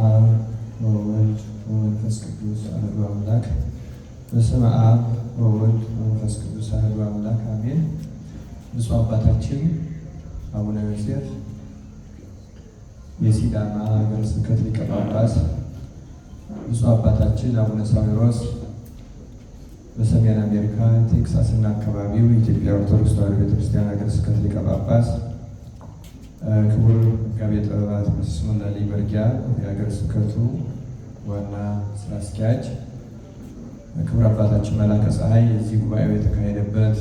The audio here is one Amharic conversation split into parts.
አብ ወወልድ ወመንፈስ ቅዱስ አሐዱ አምላክ። በስመ አብ ወወልድ ወመንፈስ ቅዱስ አሐዱ አምላክ አሜን። ብፁዕ አባታችን አቡነ ዮሴፍ የሲዳማ ሀገረ ስብከት ሊቀ ጳጳስ፣ ብፁዕ አባታችን አቡነ ሳዊሮስ በሰሜን አሜሪካ ቴክሳስ እና አካባቢው የኢትዮጵያ ኦርቶዶክስ ተዋሕዶ ቤተክርስቲያን ሀገረ ስብከት ሊቀ ጳጳስ፣ ክቡር መጋቤ ጥበባት ቀሲስ ሞላልኝ መርጊያ የሀገረ ስብከቱ ዋና ስራ አስኪያጅ፣ ክቡር አባታችን መላከ ፀሐይ የዚህ ጉባኤው የተካሄደበት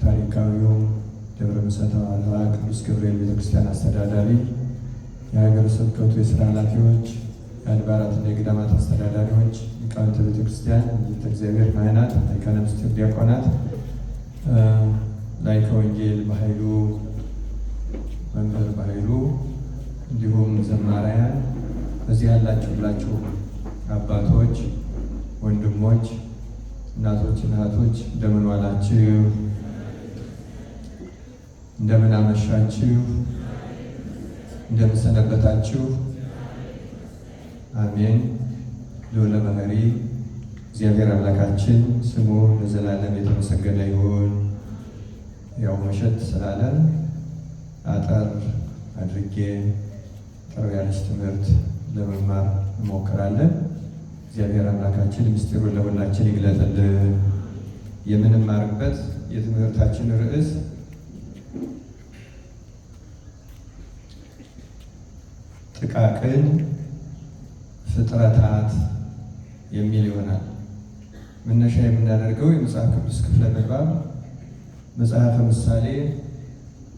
ታሪካዊው ደብረ ምሰሶ ቅዱስ ገብርኤል ቤተክርስቲያን አስተዳዳሪ፣ የሀገረ ስብከቱ የስራ ኃላፊዎች፣ የአድባራትና የገዳማት አስተዳዳሪዎች፣ ሊቃውንተ ቤተክርስቲያን፣ ሊቃውንተ እግዚአብሔር ካህናት፣ ሊቃነ ምስጢር ዲያቆናት፣ ላይከ ወንጌል በኃይሉ መምህር በኃይሉ፣ እንዲሁም ዘማሪያን፣ በዚህ ያላችሁላችሁ አባቶች፣ ወንድሞች፣ እናቶች፣ እህቶች እንደምን ዋላችሁ? እንደምን አመሻችሁ? እንደምን ሰነበታችሁ? አሜን። ልዑለ ባሕሪ እግዚአብሔር አምላካችን ስሙ ለዘላለም የተመሰገነ ይሁን። ያው መሸት ስላለን አጠር አድርጌ ጥሩ ያለች ትምህርት ለመማር እንሞክራለን። እግዚአብሔር አምላካችን ምስጢሩን ለሁላችን ይግለጥልን። የምንማርበት የትምህርታችን ርዕስ ጥቃቅን ፍጥረታት የሚል ይሆናል። መነሻ የምናደርገው የመጽሐፍ ቅዱስ ክፍለ ንባብ መጽሐፈ ምሳሌ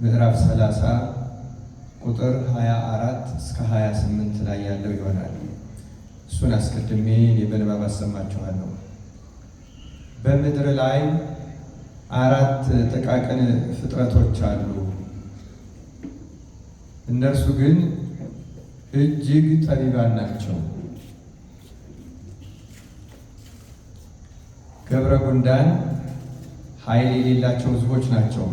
ምዕራፍ 30 ቁጥር 24 እስከ 28 ላይ ያለው ይሆናል። እሱን አስቀድሜ በንባብ አሰማችኋለሁ። በምድር ላይ 4 ጥቃቅን ፍጥረቶች አሉ። እነርሱ ግን እጅግ ጠቢባን ናቸው። ገብረ ጉንዳን ኃይል የሌላቸው ሕዝቦች ናቸው።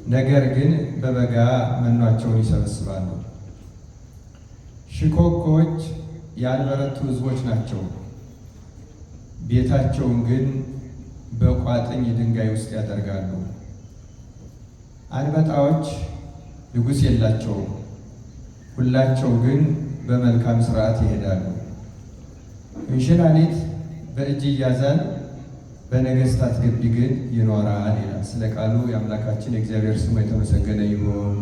ነገር ግን በበጋ መኗቸውን ይሰበስባሉ። ሽኮኮች ያልበረቱ ሕዝቦች ናቸው። ቤታቸውን ግን በቋጥኝ ድንጋይ ውስጥ ያደርጋሉ። አንበጣዎች ንጉሥ የላቸውም። ሁላቸው ግን በመልካም ሥርዓት ይሄዳሉ። እንሽላሊት በእጅ ይያዛል፣ በነገሥታት ግቢ ግን ይኖራል ይላል። ስለ ቃሉ የአምላካችን የእግዚአብሔር ስሙ የተመሰገነ ይሁን።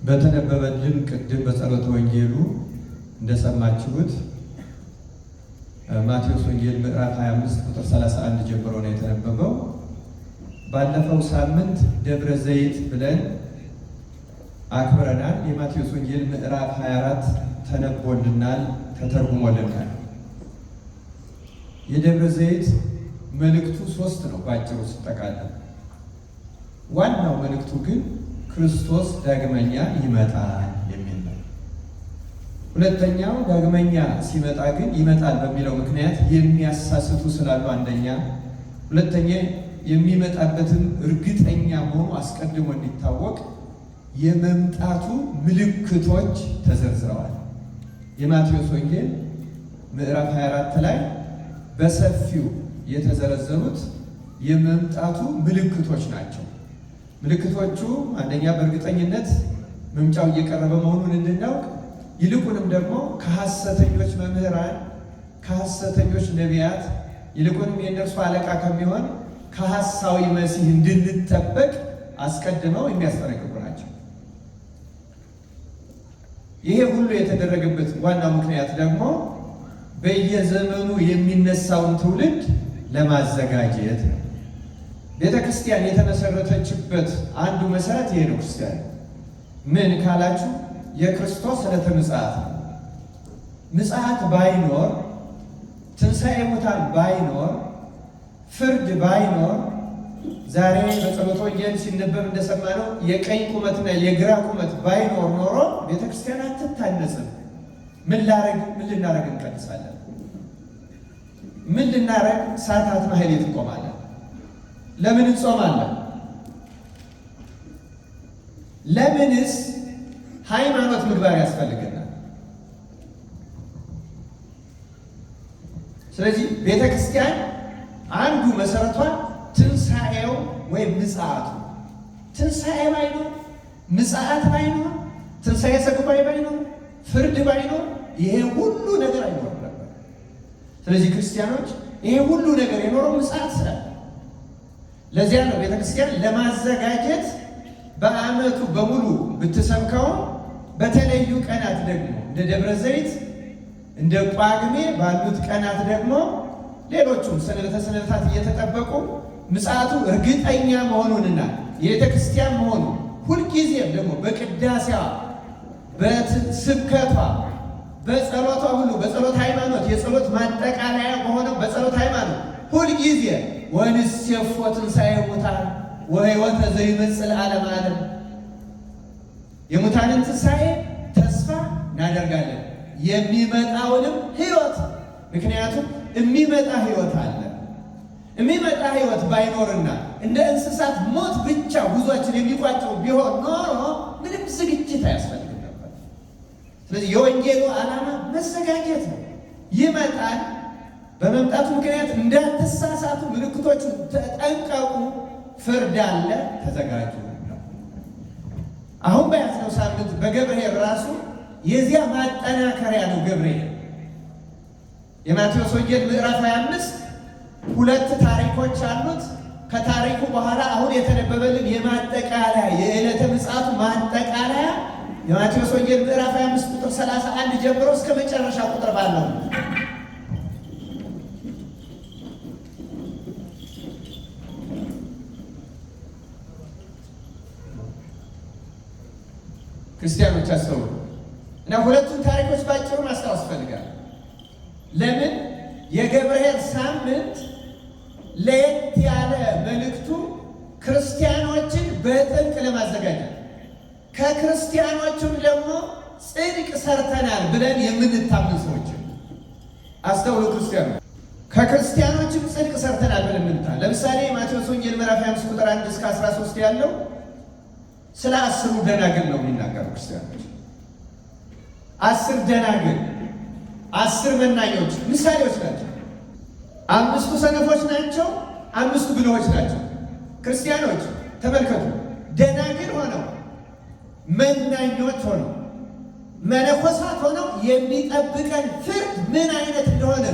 በተነበበልን ቅድም በጸሎተ ወንጌሉ እንደሰማችሁት ማቴዎስ ወንጌል ምዕራፍ 25 ቁጥር 31 ጀምሮ ነው የተነበበው። ባለፈው ሳምንት ደብረ ዘይት ብለን አክብረናል። የማቴዎስ ወንጌል ምዕራፍ 24 ተነቦልናል፣ ተተርጉሞልናል። የደብረ ዘይት መልእክቱ 3 ነው ባጭሩ ሲጠቃለል። ዋናው መልእክቱ ግን ክርስቶስ ዳግመኛ ይመጣል የሚል ነው። ሁለተኛው ዳግመኛ ሲመጣ ግን ይመጣል በሚለው ምክንያት የሚያሳስቱ ስላሉ አንደኛ፣ ሁለተኛ የሚመጣበትም እርግጠኛ መሆኑ አስቀድሞ እንዲታወቅ የመምጣቱ ምልክቶች ተዘርዝረዋል። የማቴዎስ ወንጌል ምዕራፍ 24 ላይ በሰፊው የተዘረዘሩት የመምጣቱ ምልክቶች ናቸው። ምልክቶቹ አንደኛ በእርግጠኝነት መምጫው እየቀረበ መሆኑን እንድናውቅ፣ ይልቁንም ደግሞ ከሐሰተኞች መምህራን፣ ከሐሰተኞች ነቢያት፣ ይልቁንም የእነርሱ አለቃ ከሚሆን ከሐሳዊ መሲህ እንድንጠበቅ አስቀድመው የሚያስጠነቅቁ ናቸው። ይሄ ሁሉ የተደረገበት ዋናው ምክንያት ደግሞ በየዘመኑ የሚነሳውን ትውልድ ለማዘጋጀት ነው። ቤተ ክርስቲያን የተመሰረተችበት አንዱ መሰረት ይሄ ነው። ክርስቲያን ምን ካላችሁ የክርስቶስ ዕለተ ምጽአት ነው። ምጽአት ባይኖር፣ ትንሣኤ ሙታን ባይኖር፣ ፍርድ ባይኖር፣ ዛሬ በጸሎተ ወንጌል ሲነበብ እንደሰማነው የቀኝ ቁመትና የግራ ቁመት ባይኖር ኖሮ ቤተክርስቲያን አትታነጽም። ምን ልናረግ እንቀድሳለን? ምን ልናረግ ሰዓታት ማህሌት እንቆማለን? ለምን እንጾማለን? ለምንስ ሃይማኖት ምግባር ያስፈልገናል? ስለዚህ ቤተ ክርስቲያን አንዱ መሰረቷ ትንሣኤው ወይም ምጽአቱ። ትንሣኤ ባይኖር፣ ምጽአት ባይኖር፣ ትንሣኤ ሰጉባኤ ባይኖር፣ ፍርድ ባይኖር ይሄ ሁሉ ነገር አይኖርም ነበር። ስለዚህ ክርስቲያኖች ይሄ ሁሉ ነገር የኖረው ምጽአት ስላለ፣ ለዚያ ነው ቤተ ክርስቲያን ለማዘጋጀት በዓመቱ በሙሉ ብትሰብከውም በተለዩ ቀናት ደግሞ እንደ ደብረ ዘይት እንደ ጳጉሜ ባሉት ቀናት ደግሞ ሌሎቹም ሰንበታት እየተጠበቁ ምጽአቱ እርግጠኛ መሆኑንና የቤተ ክርስቲያን መሆኑ ሁልጊዜም ደግሞ በቅዳሴዋ በስብከቷ በጸሎቷ ሁሉ በጸሎት ሃይማኖት የጸሎት ማጠቃለያ በሆነው በጸሎት ሃይማኖት ሁልጊዜ ወንሴፎ ትንሣኤ ሙታን ወሕይወተ ዘይመጽእ ለዓለመ ዓለም፣ የሙታንን ትንሣኤ ተስፋ እናደርጋለን የሚመጣውንም ሕይወት። ምክንያቱም የሚመጣ ሕይወት አለ። የሚመጣ ሕይወት ባይኖርና እንደ እንስሳት ሞት ብቻ ጉዟችን የሚቋጨው ቢሆን ኖሮ ምንም ዝግጅት አያስፈልግም ነበር። ስለዚህ የወንጌሉ ዓላማ መዘጋጀት ነው። ይመጣል። በመምጣቱ ምክንያት እንዳትሳሳቱ፣ ምልክቶቹን ተጠንቀቁ፣ ፍርድ አለ፣ ተዘጋጁ ነው። አሁን በያዝነው ሳምንት በገብርኄር ራሱ የዚያ ማጠናከሪያ ነው። ገብርኄር የማቴዎስ ወንጌል ምዕራፍ 25 ሁለት ታሪኮች አሉት። ከታሪኩ በኋላ አሁን የተነበበልን የማጠቃለያ የዕለተ ምጽአቱ ማጠቃለያ የማቴዎስ ወንጌል ምዕራፍ 25 ቁጥር 31 ጀምሮ እስከ መጨረሻ ቁጥር ባለው ክርስቲያኖች አስተውሉ እና ሁለቱን ታሪኮች ባጭሩ ማስታወስ ፈልጋለሁ። ለምን የገብርኄር ሳምንት ለየት ያለ መልእክቱ ክርስቲያኖችን በጥብቅ ለማዘጋጀት ከክርስቲያኖቹም ደግሞ ጽድቅ ሰርተናል ብለን የምንታመን ሰዎች አስተውሉ። ክርስቲያኖች ከክርስቲያኖችም ጽድቅ ሰርተናል ብለን የምንታመን ለምሳሌ ማቴዎስ ወንጌል ምዕራፍ 25 ቁጥር 1 እስከ 13 ያለው ስለ 10 ደናግል ነው የሚናገሩ። ክርስቲያኖች 10 ደናግል 10 መናኞች ምሳሌዎች ናቸው። 5ቱ ሰነፎች ናቸው፣ 5ቱ ብልሆች ናቸው። ክርስቲያኖች ተመልከቱ፣ ደናግል ሆነው መናኞች ሆነው መነኮሳት ሆነው የሚጠብቀን ፍርድ ምን አይነት እንደሆነ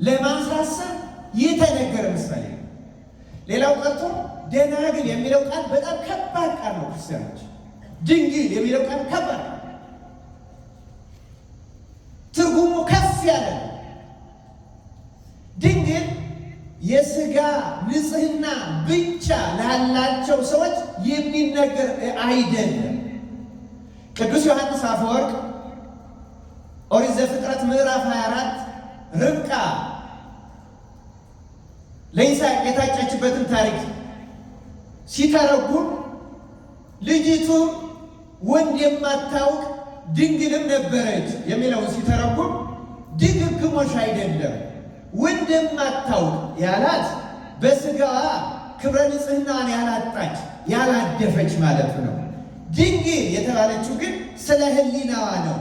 ለማሳሰብ የተነገረ ምሳሌ ነው። ሌላው ቀርቶ ደናግል የሚለው ቃል በጣም ከባድ ቃል ነው። ክርስቲያኖች ድንግል የሚለው ቃል ከባድ ትርጉሙ ከፍ ያለ ነው። ድንግል የሥጋ ንጽሕና ብቻ ላላቸው ሰዎች የሚነገር አይደለም። ቅዱስ ዮሐንስ አፈወርቅ ኦሪት ዘፍጥረት ምዕራፍ 24 ርብቃ ለይስሐቅ የታጨችበትን ታሪክ ሲተረጉም ልጅቱ ወንድ የማታውቅ ድንግልም ነበረች የሚለውን ሲተረጉም ድግግሞሽ አይደለም። ወንድ የማታውቅ ያላት በሥጋዋ ክብረ ንጽሕናዋን ያላጣች ያላደፈች ማለት ነው። ድንግል የተባለችው ግን ስለ ሕሊናዋ ነው።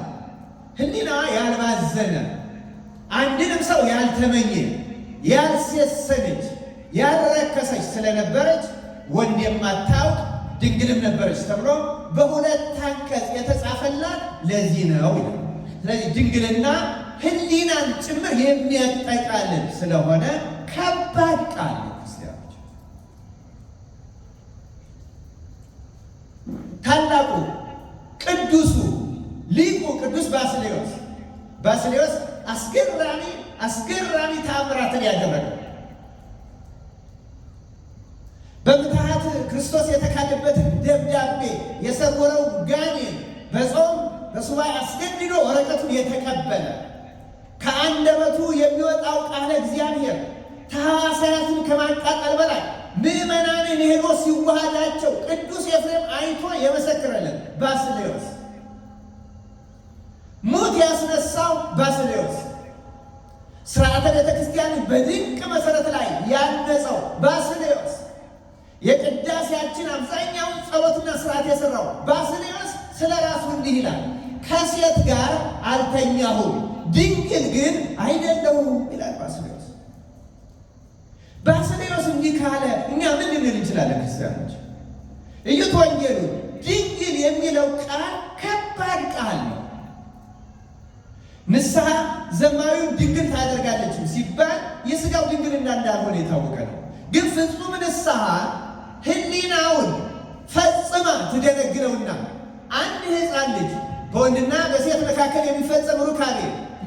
ሕሊናዋ ያልባዘነ አንድንም ሰው ያልተመኘ ያልሴሰነች ያልረከሰች ስለነበረች ወንድ የማታውቅ ድንግልም ነበረች ተብሎ በሁለት አንቀጽ የተጻፈላት ለዚህ ነው። ስለዚህ ድንግልና ሕሊናን ጭምር የሚያጠቃልል ስለሆነ ከባድ ቃል ነው። ክርስቲያኖች ታላቁ ቅዱሱ ሊቁ ቅዱስ ባስልዮስ አስገራሚ ተአምራትን ያደረገው በምትሃት ክርስቶስ የተካደበትን ደብዳቤ የሰወረው ጋኔን በጾም በሱባኤ አስገድዶ ወረቀቱን የተቀበለ ከአንደበቱ የሚወጣው ቃለ እግዚአብሔር ተሐዋስያትን ከማቃጠል በላይ ምዕመናንን ሄዶ ሲዋሃዳቸው ቅዱስ ኤፍሬም አይቶ የመሰከረለት ባስልዮስ፣ ሙት ያስነሳው ባስልዮስ፣ ሥርዓተ ቤተ ክርስቲያንን በድንቅ መሠረት ላይ ያነጸው ባስልዮስ፣ የቅዳሴያችን አብዛኛው ጸሎትና ስርዓት የሰራው ባስልዮስ ስለ ራሱ እንዲህ ይላል፣ ከሴት ጋር አልተኛሁም ድንግል ግን አይደለሁም ይላል ባስልዮስ። ባስልዮስ እንዲህ ካለ እኛ ምን ልንል እንችላለን? ክርስቲያኖች እዩት ወንጌሉ። ድንግል የሚለው ቃል ከባድ ቃል ነው። ንስሐ ዘማዊውን ድንግል ታደርጋለች ሲባል የሥጋው ድንግልና እንዳልሆነ የታወቀ ነው። ግን ፍጹም ንስሐ ሕሊናውን ፈጽማ ትደነግለውና አንድ ሕፃን ልጅ በወንድና በሴት መካከል የሚፈጸም ሩካቤ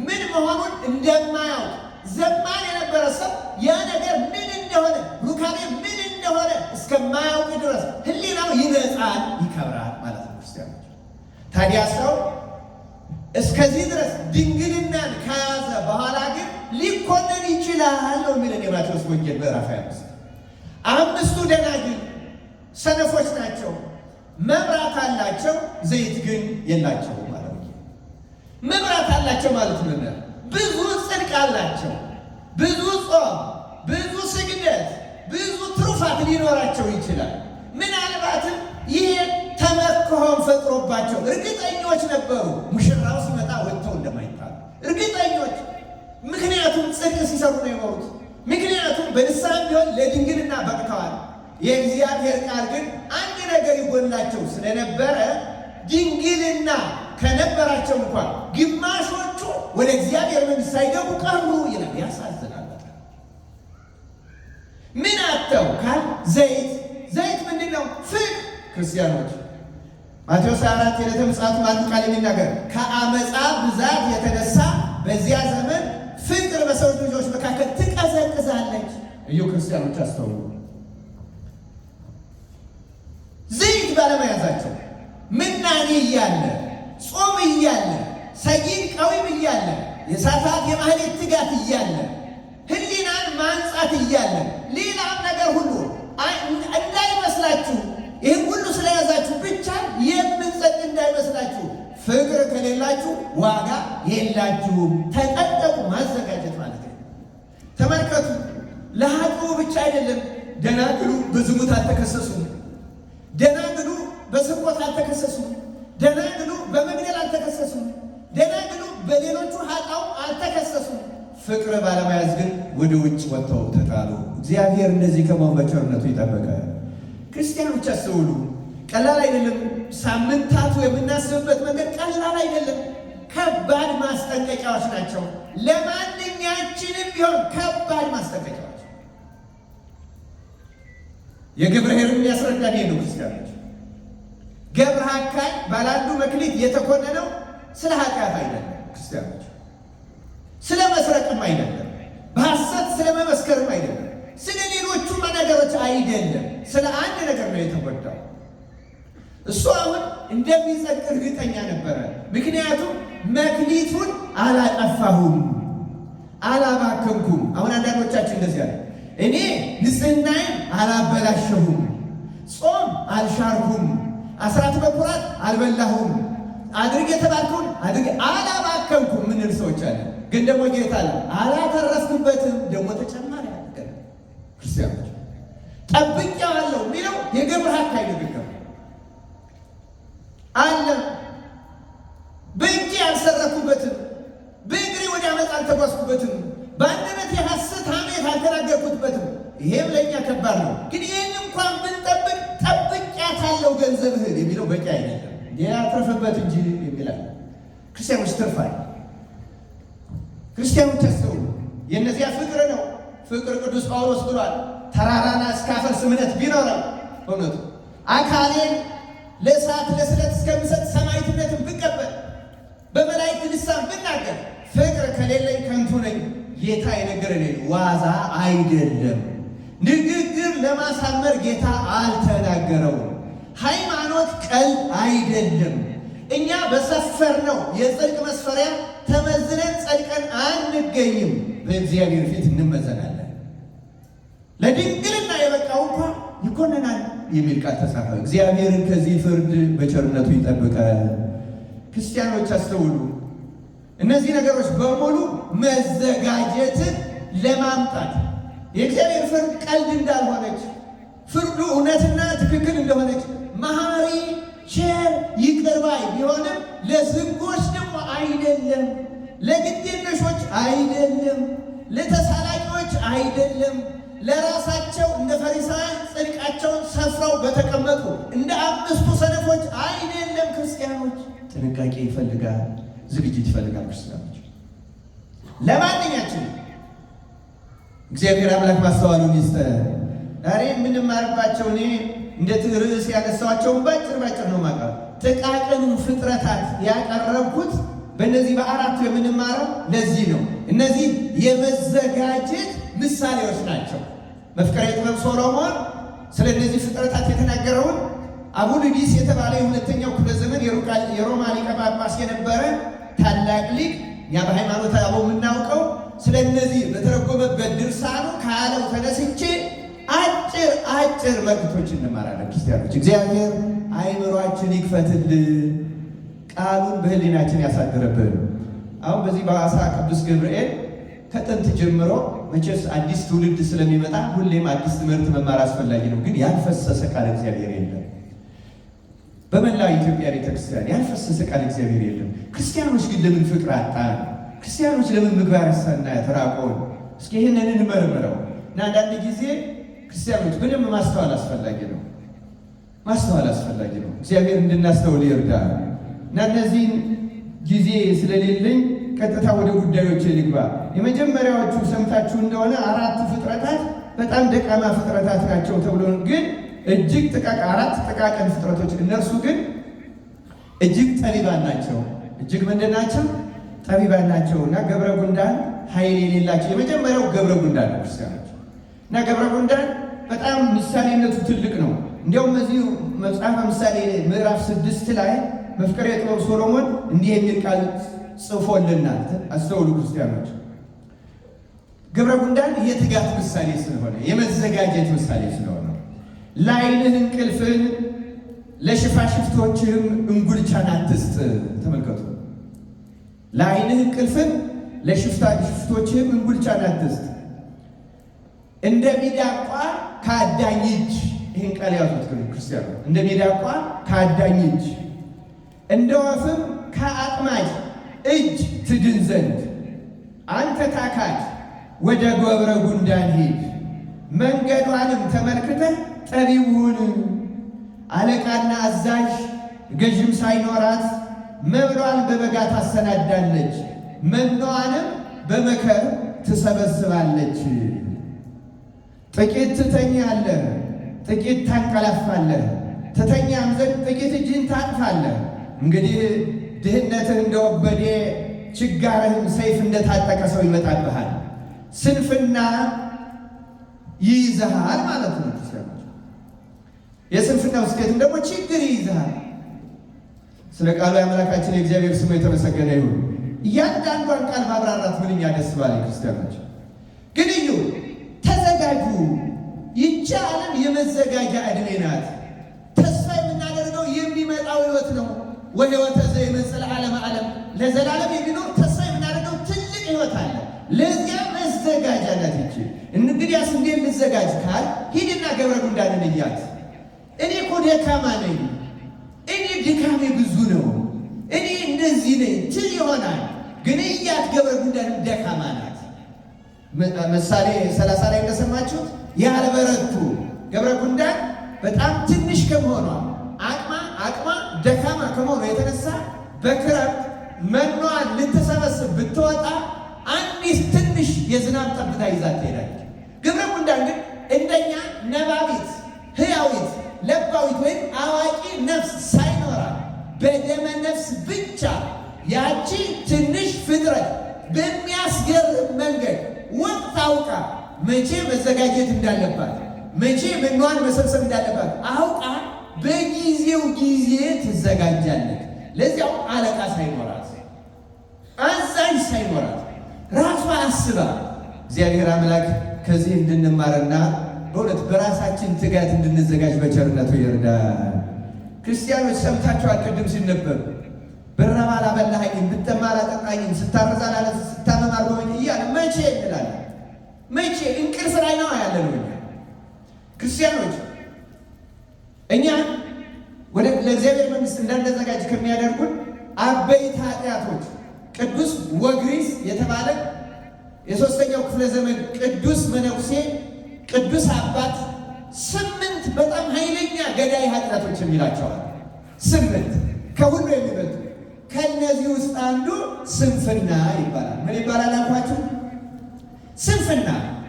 ምን መሆኑን እንደማያውቅ ዘማን የነበረ ሰው ያ ነገር ምን እንደሆነ ሩካቤ ምን እንደሆነ እስከማያውቅ ድረስ ሕሊናው ይነጻል፣ ይከብራል ማለት ነው። ክርስቲያኖች ታዲያ ሰው እስከዚህ ድረስ ድንግልናን ከያዘ በኋላ ግን ሊኮነን ይችላል ነው የሚለን የማቴዎስ ወንጌል ምዕራፍ 25። አምስቱ ደናግል ሰነፎች ናቸው፣ መብራት አላቸው፣ ዘይት ግን የላቸው ማለት ነው። መብራት አላቸው ማለት ምን? ብዙ ጽድቅ አላቸው፣ ብዙ ጾም፣ ብዙ ስግደት፣ ብዙ ትሩፋት ሊኖራቸው ይችላል። ምናልባትም ይሄ ተመክሆን ፈጥሮባቸው እርግጠኞች ነበሩ ሙሽራው ሲመጣ ወጥተው እንደማይጣሉ እርግጠኞች። ምክንያቱም ጽድቅ ሲሰሩ ነው የኖሩት። ምክንያቱም በንስሐ ቢሆን ለድንግልና በቅተዋል። የእግዚአብሔር ቃል ግን አንድ ነገር ይጎላቸው ስለነበረ ድንግልና ከነበራቸው እንኳን ግማሾቹ ወደ እግዚአብሔር መንግሥት ሳይገቡ ቀሩ ይላል። ያሳዝናል። ምን አተው ካል ዘይት ምንድን ነው? ፍቅር። ክርስቲያኖች ማቴዎስ 4 የዕለተ ምጽአቱ አንዱ ቃል የሚናገር ከአመፃ ብዛት የተነሳ በዚያ ዘመን ፍቅር በሰው ልጆች መካከል ትቀዘቅዛለች። እዩ ክርስቲያኖች አስተውሉ። ዘይት ባለመያዛቸው ምናኔ እያለ ጾም እያለ ሰጊድ ቀዊም እያለ የሰዓታት የማህሌት ትጋት እያለ ሕሊናን ማንጻት እያለ ሌላም ነገር ሁሉ እንዳይመስላችሁ ይህ ሁሉ ስለያዛችሁ ብቻ የምንጸጥ እንዳይመስላችሁ። ፍቅር ከሌላችሁ ዋጋ የላችሁም። ተጠንቀቁ። ማዘጋጀት ማለት ነው። ተመልከቱ፣ ለኃጥኡ ብቻ አይደለም። ደናግሉ በዝሙት አልተከሰሱም። ደናግሉ በስርቆት አልተከሰሱም። ደናግሉ በመግደል አልተከሰሱም። ደናግሉ በሌሎቹ ኃጣው አልተከሰሱም። ፍቅር ባለመያዝ ግን ወደ ውጭ ወጥተው ተጣሉ። እግዚአብሔር እንደዚህ ከመሆን በቸርነቱ ይጠበቃል። ክርስቲያኖች አስተውሉ። ቀላል አይደለም። ሳምንታቱ የምናስብበት መንገድ ቀላል አይደለም። ከባድ ማስጠንቀቂያዎች ናቸው። ለማንኛችንም ቢሆን ከባድ ማስጠንቀቂያዎች። የገብረ ኄር የሚያስረዳን ነው። ክርስቲያኖች ገብረ አካይ ባላንዱ መክሊት የተኮነነው ስለ ኃጢአት አይደለም። ክርስቲያኖች ስለ መስረቅም አይደለም፣ በሐሰት ስለ መመስከርም አይደለም፣ ስለ ሌሎቹ ነገሮች አይደለም። ስለ አንድ ነገር ነው የተጎዳው። እሱ አሁን እንደሚጸድቅ እርግጠኛ ነበረ። ምክንያቱም መክሊቱን አላጠፋሁም፣ አላባከንኩም። አሁን አንዳንዶቻችን እንደዚህ ያለ እኔ ንጽሕናዬን አላበላሸሁም፣ ጾም አልሻርኩም፣ አስራት በኩራት አልበላሁም፣ አድርግ የተባልኩን አድርግ አላባከንኩም ምንል ሰዎች አለ። ግን ደግሞ ጌታ አለ አላተረፍኩበትም፣ ደግሞ ተጨማሪ አለ። ክርስቲያኖች ጠብቄዋለሁ የሚለው የገብረ አካይ ንግግር አለ። በእጄ አልሰረኩበትም፣ በእግሬ ወደ ዓመፅ አልተጓዝኩበትም፣ በአንደበቴ የሐሰት ሐሜት አልተናገርኩበትም። ይሄም ለእኛ ከባድ ነው። ግን ይህን እንኳን ብንጠብቅ ጠብቄያታለሁ ገንዘብህን የሚለው በቂ አይደለም። ያትረፍበት እንጂ የሚላል ክርስቲያኖች ትርፋል። ክርስቲያኖች አስተውሉ። የእነዚያ ፍቅር ነው። ፍቅር ቅዱስ ጳውሎስ ብሏል፣ ተራራና እስካፈርስ እምነት ቢኖረው እውነቱ አካሌን ለእሳት ለስለት እስከምሰጥ ሰማዕትነትን ብቀበል በመላእክት ልሳን ብናገር ፍቅር ከሌለኝ ከንቱ ነኝ። ጌታ የነገረን ዋዛ አይደለም። ንግግር ለማሳመር ጌታ አልተናገረውም። ሃይማኖት ቀልድ አይደለም። እኛ በሰፈርነው የጽድቅ መስፈሪያ ተመዝነን ጸድቀን አንገኝም። በእግዚአብሔር ፊት እንመዘናለን። ለድንግልና የበቃው እንኳን ይኮነናል የሚል ቃል ተጻፈ። እግዚአብሔርን ከዚህ ፍርድ በቸርነቱ ይጠብቃል። ክርስቲያኖች አስተውሉ። እነዚህ ነገሮች በሙሉ መዘጋጀትን ለማምጣት የእግዚአብሔር ፍርድ ቀልድ እንዳልሆነች ፍርዱ እውነትና ትክክል እንደሆነች መሐሪ ቸር ይቅር ባይ ቢሆንም ለዝንጎች ደግሞ አይደለም፣ ለግዴለሾች አይደለም፣ ለተሳላቂዎች አይደለም፣ ለራሳቸው እንደ ፈሪሳውያን ጽድቃቸውን ሰፍረው በተቀመጡ እንደ 5ቱ ሰነፎች አይደለም። ክርስቲያኖች ጥንቃቄ ይፈልጋል፣ ዝግጅት ይፈልጋል። ክርስቲያኖች ለማንኛችን እግዚአብሔር አምላክ ማስተዋሉን ይስጠን። ዛሬ የምንማርባቸው እኔ እንደ ርዕስ ያነሳኋቸውን ባጭር ነው ማቅረብ። ጥቃቅን ፍጥረታት ያቀረብኩት በእነዚህ በአራቱ የምንማረው ለዚህ ነው። እነዚህ የመዘጋጀት ምሳሌዎች ናቸው። መፍቀሬ ጥበብ ሶሎሞን ስለ እነዚህ ፍጥረታት የተናገረውን አቡልዲስ የተባለ የሁለተኛው ክፍለ ዘመን የሮማ ሊቀ ጳጳስ የነበረ ታላቅ ሊቅ እኛ በሃይማኖት አበው የምናውቀው ስለ እነዚህ በተረጎመበት ድርሳኑ ካለው ተነስቼ አጭር መልእክቶች እንማራለን። ክርስቲያኖች እግዚአብሔር አይምሯችን ይክፈትልን፣ ቃሉን በህሊናችን ያሳድረብን። አሁን በዚህ በሐዋሳ ቅዱስ ገብርኤል ከጥንት ጀምሮ መቼስ አዲስ ትውልድ ስለሚመጣ ሁሌም አዲስ ትምህርት መማር አስፈላጊ ነው። ግን ያልፈሰሰ ቃል እግዚአብሔር የለም። በመላው ኢትዮጵያ ቤተክርስቲያን ያልፈሰሰ ቃል እግዚአብሔር የለም። ክርስቲያኖች ግን ለምን ፍቅር አጣን? ክርስቲያኖች ለምን ምግባረ ሰናይ ተራቆን? እስኪ ይህንን እንመርምረው እና አንዳንድ ጊዜ ክርስቲያኖች በደንብ ማስተዋል አስፈላጊ ነው። ማስተዋል አስፈላጊ ነው። እግዚአብሔር እንድናስተውል ይርዳል። እና እነዚህን ጊዜ ስለሌለኝ ቀጥታ ወደ ጉዳዮች ልግባ። የመጀመሪያዎቹ ሰምታችሁ እንደሆነ 4ቱ ፍጥረታት በጣም ደካማ ፍጥረታት ናቸው ተብሎ ግን እጅግ 4 ጥቃቅን ፍጥረቶች እነርሱ ግን እጅግ ጠቢባን ናቸው። እጅግ ምንድን ናቸው? ጠቢባን ናቸው። እና ገብረ ጉንዳን ኃይል የሌላቸው የመጀመሪያው ገብረ ጉንዳን ነው ክርስቲያኖች። እና ገብረ ጉንዳን በጣም ምሳሌነቱ ትልቅ ነው። እንዲያውም እዚሁ መጽሐፈ ምሳሌ ምዕራፍ 6 ላይ መፍቀሬ ጥበብ ሶሎሞን እንዲህ የሚል ቃል ጽፎልናል። አስተውሉ ክርስቲያኖች። ገብረ ጉንዳን የትጋት ምሳሌ ስለሆነ የመዘጋጀት ምሳሌ ስለሆነ ለዓይንህ እንቅልፍን ለሽፋሽፍቶችህም እንጉልቻን አትስጥ። ተመልከቱ። ለዓይንህ እንቅልፍን ለሽፋሽፍቶችህም እንጉልቻን አትስጥ። እንደ ሚዳቋ ከአዳኝ እጅ፣ ይህን ቃል ያዙት ክርስቲያኖ። እንደ ሚዳቋ ከአዳኝ እጅ፣ እንደ ወፍም ከአጥማጅ እጅ ትድን ዘንድ አንተ ታካች ወደ ገብረ ጉንዳን ሂድ፣ መንገዷንም ተመልክተህ ጠቢብ ሁን። አለቃና አዛዥ ገዥም ሳይኖራት መብሏን በበጋ ታሰናዳለች፣ መኖዋንም በመከር ትሰበስባለች። ጥቂት ትተኛለህ፣ ጥቂት ታንቀላፋለህ፣ ትተኛም ዘንድ ጥቂት እጅህን ታጥፋለህ። እንግዲህ ድህነትህ እንደ ወበዴ ችጋርህም ሰይፍ እንደታጠቀ ሰው ይመጣብሃል፣ ስንፍና ይይዝሃል ማለት ነው። የስንፍና ውስጤትም ደግሞ ችግር ይይዝሃል። ስለ ቃሉ የአምላካችን የእግዚአብሔር ስሙ የተመሰገነ ይሁን። እያንዳንዷን ቃል ማብራራት ምንኛ ደስ ባለ ክርስቲያኖች። ግን እዩ፣ ተዘጋጁ። ይቺ ዓለም የመዘጋጃ ዕድሜ ናት። ተስፋ የምናደርገው የሚመጣው ሕይወት ነው። ወሕይወተ ዘይመጽእ ለዓለመ ዓለም፣ ለዘላለም የሚኖር ተስፋ የምናደርገው ትልቅ ሕይወት አለ። ለዚያ መዘጋጃ ናት ይቺ። እንግዲያስ እንዴት ልዘጋጅ ካል ሂድና ገብረ ጉንዳንን እያት። እኔ እኮ ደካማ ነኝ፣ እኔ ድካሜ ብዙ ነው፣ እኔ እንደዚህ ነኝ ትል ይሆናል። ግን እያት ገብረ ጉንዳንም ደካማ ናት። ምሳሌ 30 ላይ እንደሰማችሁት ያልበረቱ ገብረ ጉንዳን በጣም ትንሽ ከመሆኗ አቅማ ደካማ ከመሆኗ የተነሳ በክረምት መኗን ልትሰበስብ ብትወጣ አንዲት ትንሽ የዝናብ ጠብታ ይዛ ትሄዳለች። ገብረ ጉንዳን ግን እንደኛ ነባቢት፣ ሕያዊት፣ ለባዊት ወይም አዋቂ ነፍስ ሳይኖራል በደመ ነፍስ ብቻ ያቺ ትንሽ ፍጥረት በሚያስገርም መንገድ ወቅት አውቃ መቼ መዘጋጀት እንዳለባት፣ መቼ መኗን መሰብሰብ እንዳለባት አውቃ በጊዜው ጊዜ ትዘጋጃለች። ለዚያው አለቃ ሳይኖራት፣ አዛዥ ሳይኖራት ራሷ አስባ። እግዚአብሔር አምላክ ከዚህ እንድንማርና በእውነት በራሳችን ትጋት እንድንዘጋጅ በቸርነቱ ይርዳል። ክርስቲያኖች ሰምታችኋል፣ ቅድም ሲነበብ ብራብ አላበላኸኝም፣ ብጠማ አላጠጣኝም፣ ስታረዝ አላለብስም፣ ስታመም አልጎበኘኝም እያለ መቼ እንላለን? መቼ እንቅልፍ ላይ ነው ያለ ነው። ክርስቲያኖች ለእግዚአብሔር መንግሥት እንዳንዘጋጅ ከሚያደርጉን አበይት ኃጢአቶች ቅዱስ ወግሪስ የተባለ የሦስተኛው ክፍለ ዘመን ቅዱስ መነኩሴ ቅዱስ አባት 8 በጣም ኃይለኛ ገዳይ ኃጢአቶች የሚላቸዋል። 8 ከሁሉ የሚበልጡ። ከእነዚህ ውስጥ አንዱ ስንፍና ይባላል። ምን ይባላል አልኳችሁ?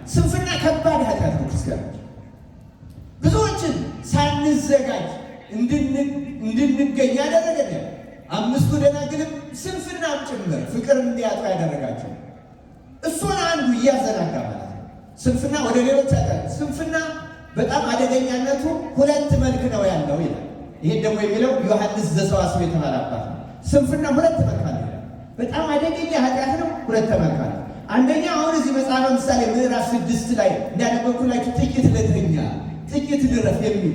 ስንፍና ከባድ ኃጢአት ነው። ክርስቲያኖች ብዙዎችን ሳንዘጋጅ እንድንገኝ ያደረገን 5ቱ ደናግልም ስንፍናም ጭምር ፍቅር እንዲያጡ ያደረጋቸው እሱን አንዱ እያዘናጋ ማለት ነው። ስንፍና ወደ ሌሎች ኃጢአት ስንፍና በጣም አደገኛነቱ 2 መልክ ነው ያለው ይላል። ይሄን ደግሞ የሚለው ዮሐንስ ዘሰዋስው የተባለ አባት ነው። ስንፍና 2 መልክ አለው ይላል። በጣም አደገኛ ኃጢአት ነው። 2 መልክ አለው። አንደኛ አሁን እዚህ መጽሐፈ ምሳሌ ምዕራፍ 6 ላይ እንዳነበብኩላችሁ ጥቂት ልተኛ ጥቂት ልረፍ የሚል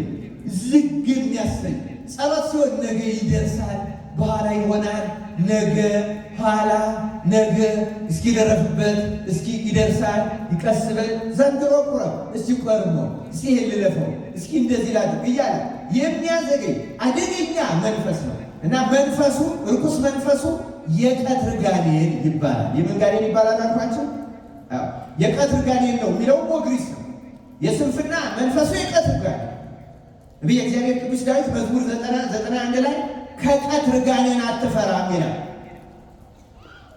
ዝግ የሚያሰኝ ጸሎት ሲሆን ነገ ይደርሳል፣ በኋላ ይሆናል፣ ነገ ኋላ ነገ እስኪ ልረፍበት፣ እስኪ ይደርሳል፣ ይቀስበል፣ ዘንድሮ ቁረብ፣ እስኪ ቆርሞ፣ እስኪ ይሄን ልለፈው፣ እስኪ እንደዚህ ላድርግ እያለ የሚያዘገኝ አደገኛ መንፈስ ነው እና መንፈሱ ርኩስ መንፈሱ የቀትር ጋኔን ይባላል። የምን ጋኔን ይባላል አልኳቸው? የቀትር ጋኔን ነው የሚለው ወግሪስ ነው። የስንፍና መንፈሱ የቀትር ጋኔን ነቢየ እግዚአብሔር ቅዱስ ዳዊት መዝሙር 91 ላይ ከቀትር ጋኔን አትፈራም ይላል።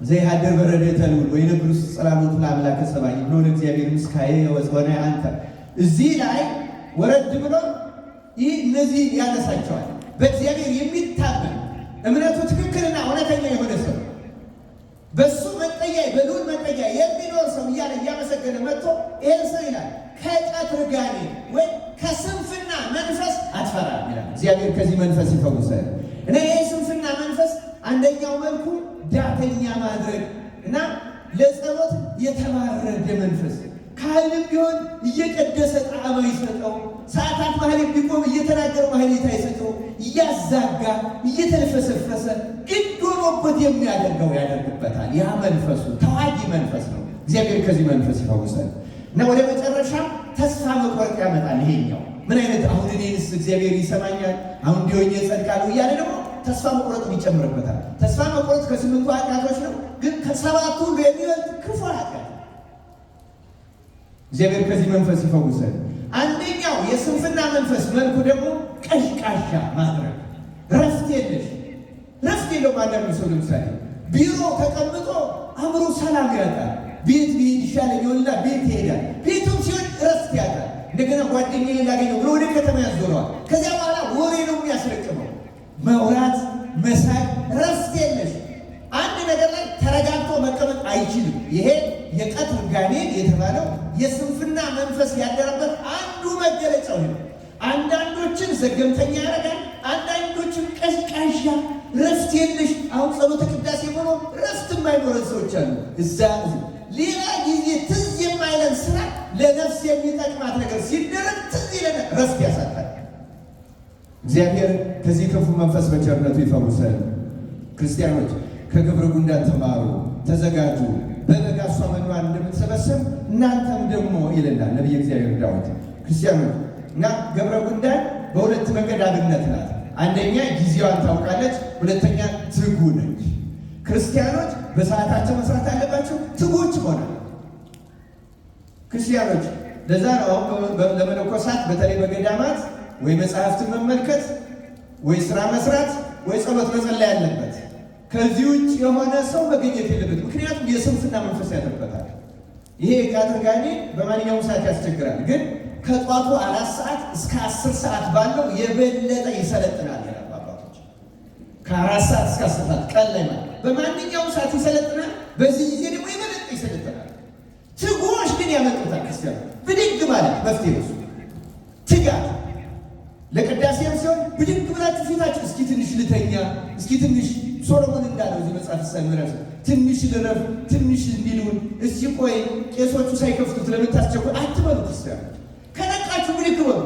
ዘይሃደር በረድኤተ ልዑል ወይነብር ውስጥ ጸላሎቱ ለአምላከ ሰማይ ብሎ ለእግዚአብሔር ምስካዬ ወጽወነ አንተ። እዚህ ላይ ወረድ ብሎ ይህ እነዚህ ያነሳቸዋል። በእግዚአብሔር የሚታመን እምነቱ ትክክልና እውነተኛ የሆነ ሰው በሱ መጠጊያ በልዑል መጠጊያ የሚኖር ሰው እያለ እያመሰገነ መጥቶ ይህን ሰው ይላል ከቀትር ጋኔን ወይ ከስንፍና መንፈስ አትፈራም ይላል። እግዚአብሔር ከዚህ መንፈስ ይፈውሳል። እና ይህ ስንፍና መንፈስ አንደኛው መልኩ ዳተኛ ማድረግ እና ለጸሎት የተማረደ መንፈስ ካህንም ቢሆን እየቀደሰ ጣዕም አይሰጠው፣ ሰዓታት ማህሌ ቢቆም እየተናገረው ማህሌት አይሰጠው፣ እያዛጋ እየተልፈሰፈሰ ግድ ሆኖበት የሚያደርገው ያደርግበታል። ያ መንፈሱ ተዋጊ መንፈስ ነው። እግዚአብሔር ከዚህ መንፈስ ይፈውሳል። እና ወደ መጨረሻ ተስፋ መቁረጥ ያመጣል። ይሄኛው ምን አይነት አሁን እኔንስ እግዚአብሔር ይሰማኛል አሁን እንዲሆኝ እጸድቃለሁ እያለ ደግሞ ተስፋ መቁረጥ ይጨምርበታል። ተስፋ መቁረጥ ከ8ቱ ኃጢአቶች ነው፣ ግን ከ7ቱ የሚበልጥ ክፉ ኃጢአት። እግዚአብሔር ከዚህ መንፈስ ይፈውሳል። አንደኛው የስንፍና መንፈስ መልኩ ደግሞ ቀዥቃዣ ማድረግ፣ ረፍት የለሽ ረፍት የለውም። አንዳንዱ ሰው ለምሳሌ ቢሮ ተቀምጦ አእምሮ ሰላም ያጣል። ቤት ቢሄድ ይሻለኝ ይሆንና ቤት ይሄዳል። ቤቱም ሲሆን ረፍት ያጣል። እንደገና ጓደኛዬ ላገኘው ብሎ ወደ ከተማ ያዞረዋል። ከዚያ በኋላ ወሬ ነው የሚያስረቅመው። መውራት፣ መሳቅ፣ ረፍት የለሽ አንድ ነገር ላይ ተረጋግቶ መቀመጥ አይችልም። ይሄ የቀትር ጋኔን የተባለው የስንፍና መንፈስ ያደረበት አንዱ መገለጫው ነው። አንዳንዶችን ዘገምተኛ ያደርጋል፣ አንዳንዶችን ቀዥቃዣ ረፍት የለሽ። አሁን ጸሎተ ቅዳሴ ሆኖ ረፍት የማይኖረን ሰዎች አሉ። እዛ ሌላ ጊዜ ትዝ የማይለን ስራ ለነፍስ የሚጠቅማት ነገር ሲደረግ ትዝ ይለናል፣ ረፍት ያሳጣል። እግዚአብሔር ከዚህ ክፉ መንፈስ በቸርነቱ ይፈውሰን። ክርስቲያኖች ከግብረ ጉንዳን ተማሩ፣ ተዘጋጁ። በበጋ እሷ መኗን እንደምትሰበሰብ እናንተም ደግሞ ይለናል ነቢየ እግዚአብሔር ዳዊት። ክርስቲያኖች እና ገብረ ጉንዳን በሁለት መንገድ አብነት ናት። አንደኛ ጊዜዋን ታውቃለች፣ ሁለተኛ ትጉ ነች። ክርስቲያኖች በሰዓታቸው መስራት አለባቸው፣ ትጉዎች ሆናል። ክርስቲያኖች ለዛ ነው ለመነኮሳት በተለይ በገዳማት ወይ መጽሐፍትን መመልከት ወይ ስራ መስራት ወይ ጸሎት መጸለይ ያለበት። ከዚህ ውጭ የሆነ ሰው መገኘት የለበት። ምክንያቱም የስንፍና መንፈስ ያደርበታል። ይሄ የቀትር ጋኔን በማንኛውም ሰዓት ያስቸግራል፣ ግን ከጧቱ 4 ሰዓት እስከ 10 ሰዓት ባለው የበለጠ ይሰለጥናል ይላል አባቶች። ከ4 ሰዓት እስከ 10 ሰዓት ቀን ላይ ማለት በማንኛውም ሰዓት ይሰለጥናል። በዚህ ጊዜ ደግሞ የበለጠ ይሰለጥናል። ትጉዎች ግን ያመጡታል። ክርስቲያኑ ብድግ ማለት መፍትሄ ነው። ትጋት ለቅዳሴም ሲሆን ብድግ ብላችሁ ፊታችሁ እስኪ ትንሽ ልተኛ፣ እስኪ ትንሽ ሶሎሞን እንዳለው እዚህ መጽሐፍ ሳይመረስ ትንሽ ልረፍ፣ ትንሽ እንዲሉን እስኪ ቆይ ቄሶቹ ሳይከፍቱት ለምታስቸኩል አትበሉ። ክርስቲያኑ ከነቃችሁ ብድግ በሉ።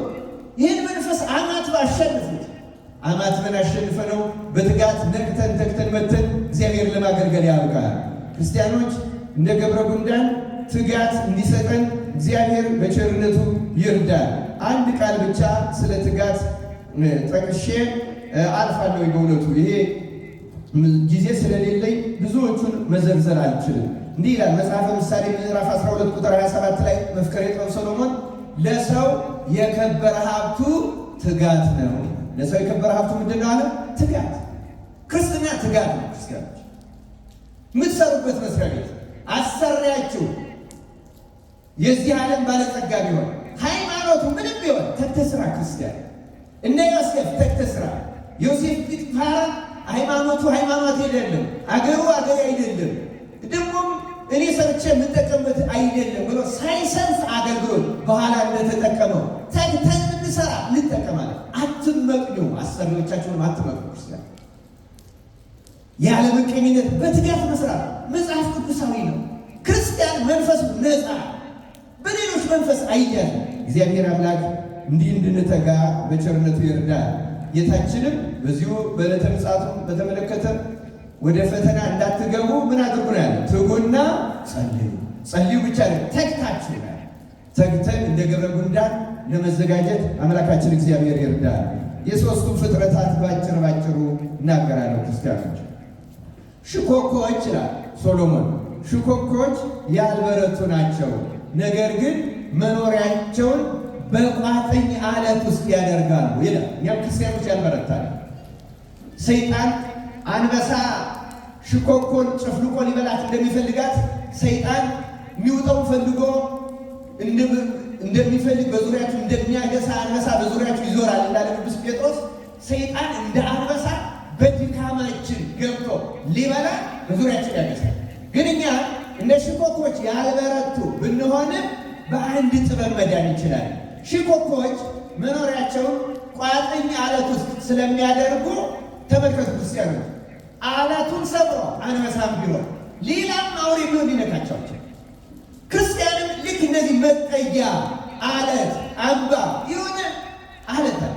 ይህን መንፈስ አማት ባሸንፉት። አማት ምን አሸንፈ ነው በትጋት ነቅተን ተግተን መተን እግዚአብሔር ለማገልገል ያብቃል። ክርስቲያኖች እንደ ገብረ ጉንዳን ትጋት እንዲሰጠን እግዚአብሔር በቸርነቱ ይርዳል። አንድ ቃል ብቻ ስለ ትጋት ጠቅሼ አልፋለሁ። በእውነቱ ይሄ ጊዜ ስለሌለኝ ብዙዎቹን መዘርዘር አልችልም። እንዲህ ይላል መጽሐፈ ምሳሌ ምዕራፍ 12 ቁጥር 27 ላይ መፍከሬ ጥበብ ሰሎሞን ለሰው የከበረ ሀብቱ ትጋት ነው። ለሰው የከበረ ሀብቱ ምንድን ነው አለ? ትጋት። ክርስትና ትጋት ነው። ክርስቲያኖች የምትሰሩበት መስሪያ ቤት አሰሪያችሁ የዚህ ዓለም ባለጸጋ ቢሆን ሃይማኖቱ ምንም ቢሆን ተግተህ ስራ። ክርስቲያን እነ ዮሴፍ ተግተህ ስራ። ዮሴፍ ጲጥፋራ ሃይማኖቱ ሃይማኖት አይደለም፣ አገሩ አገር አይደለም፣ ደግሞም እኔ ሰርቼ የምጠቀምበት አይደለም ብሎ ሳይሰንፍ አገልግሎት በኋላ እንደተጠቀመው ተግተን እንሰራ እንጠቀማለን። አትመቅኙ፣ አሰሪዎቻችሁንም አትመቅኙ። ክርስቲያን ያለ ምቀኝነት በትጋት መስራት መጽሐፍ ቅዱሳዊ ነው። ክርስቲያን መንፈሱ ነፃ በሌሎች መንፈስ አይያዝ። እግዚአብሔር አምላክ እንዲህ እንድንተጋ በቸርነቱ ይርዳል። ጌታችንም በዚሁ በዕለተ ምጽአቱ በተመለከተ ወደ ፈተና እንዳትገቡ ምን አድርጉ ነው ያለ? ትጉና ጸልዩ። ጸልዩ ብቻ ነው፣ ተግታችሁ ነው። ተግተን እንደ ገብረ ጉንዳን ለመዘጋጀት አምላካችን እግዚአብሔር ይርዳል። የሦስቱም ፍጥረታት ባጭሩ እናገራለሁ። ክርስቲያኖች ሽኮኮዎች ይላል ሶሎሞን፣ ሽኮኮዎች ያልበረቱ ናቸው፣ ነገር ግን መኖሪያቸውን በቋጥኝ አለት ውስጥ ያደርጋሉ ይላል። እኛም ክርስቲያኖች ያልበረታል። ሰይጣን አንበሳ ሽኮኮን ጨፍልቆ ሊበላት እንደሚፈልጋት ሰይጣን የሚውጠውን ፈልጎ እንደሚፈልግ በዙሪያችሁ እንደሚያገሳ አንበሳ በዙሪያችሁ ይዞራል እንዳለ ቅዱስ ጴጥሮስ፣ ሰይጣን እንደ አንበሳ በድካማችን ገብቶ ሊበላ በዙሪያችን ያገሳል። ግን እኛ እንደ ሽኮኮች ያልበረቱ ብንሆንም በአንድ ጥበብ መዳን ይችላል። ሽኮኮች መኖሪያቸውን ቋጥኝ አለት ውስጥ ስለሚያደርጉ ተመልከቱ ክርስቲያኖች፣ አለቱን ሰብሮ አንበሳም ቢሆን ሌላም አውሬ ቢሆን ሊነካቸዋቸው። ክርስቲያንም ልክ እነዚህ መጠጊያ አለት አምባ የሆነ አለት አለ።